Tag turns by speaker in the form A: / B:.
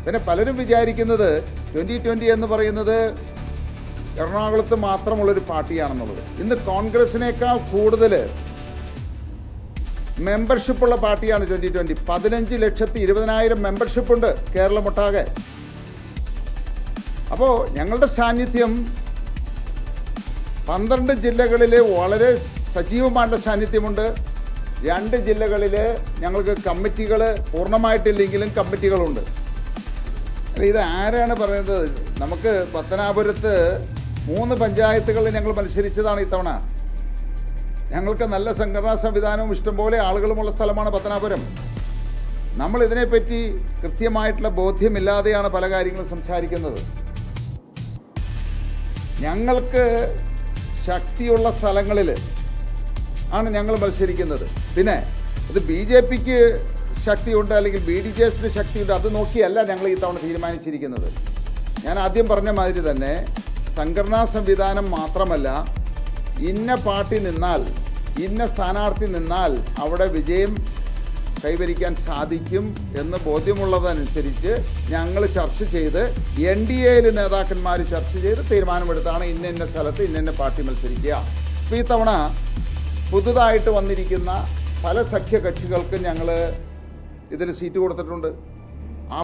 A: പിന്നെ പലരും വിചാരിക്കുന്നത് 2020 എന്ന് പറയുന്നത് എറണാകുളത്ത് മാത്രമുള്ളൊരു പാർട്ടിയാണെന്നുള്ളത്. ഇന്ന് കോൺഗ്രസിനേക്കാൾ കൂടുതൽ മെമ്പർഷിപ്പുള്ള പാർട്ടിയാണ് 2020. 15,20,000 മെമ്പർഷിപ്പുണ്ട് കേരളമൊട്ടാകെ. അപ്പോൾ ഞങ്ങളുടെ സാന്നിധ്യം 12 ജില്ലകളിൽ വളരെ സജീവമായിട്ടുള്ള സാന്നിധ്യമുണ്ട്. 2 ജില്ലകളിൽ ഞങ്ങൾക്ക് കമ്മിറ്റികൾ പൂർണ്ണമായിട്ടില്ലെങ്കിലും കമ്മിറ്റികളുണ്ട്. ഇത് ആരാണ് പറയുന്നത്? നമുക്ക് പത്തനാപുരത്ത് 3 പഞ്ചായത്തുകളിൽ ഞങ്ങൾ മത്സരിച്ചതാണ് ഇത്തവണ. ഞങ്ങൾക്ക് നല്ല സംഘടനാ സംവിധാനവും ഇഷ്ടംപോലെ ആളുകളുമുള്ള സ്ഥലമാണ് പത്തനാപുരം. നമ്മൾ ഇതിനെപ്പറ്റി കൃത്യമായിട്ടുള്ള ബോധ്യമില്ലാതെയാണ് പല കാര്യങ്ങളും സംസാരിക്കുന്നത്. ഞങ്ങൾക്ക് ശക്തിയുള്ള സ്ഥലങ്ങളിൽ ആണ് ഞങ്ങൾ മത്സരിക്കുന്നത്. പിന്നെ ഇത് BJPക്ക് ശക്തിയുണ്ട് അല്ലെങ്കിൽ BDJSന് ശക്തിയുണ്ട്, അത് നോക്കിയല്ല ഞങ്ങൾ ഈ തവണ തീരുമാനിച്ചിരിക്കുന്നത്. ഞാൻ ആദ്യം പറഞ്ഞ മാതിരി തന്നെ സംഘടനാ സംവിധാനം മാത്രമല്ല, ഇന്ന പാർട്ടി നിന്നാൽ, ഇന്ന സ്ഥാനാർത്ഥി നിന്നാൽ അവിടെ വിജയം കൈവരിക്കാൻ സാധിക്കും എന്ന് ബോധ്യമുള്ളതനുസരിച്ച് ഞങ്ങൾ ചർച്ച ചെയ്ത് NDAയിൽ നേതാക്കന്മാർ ചർച്ച ചെയ്ത് തീരുമാനമെടുത്താണ് ഇന്ന സ്ഥലത്ത് ഇന്ന പാർട്ടി മത്സരിക്കുക. അപ്പോൾ ഈ തവണ പുതുതായിട്ട് വന്നിരിക്കുന്ന പല സഖ്യകക്ഷികൾക്ക് ഞങ്ങൾ ഇതിന് സീറ്റ് കൊടുത്തിട്ടുണ്ട്.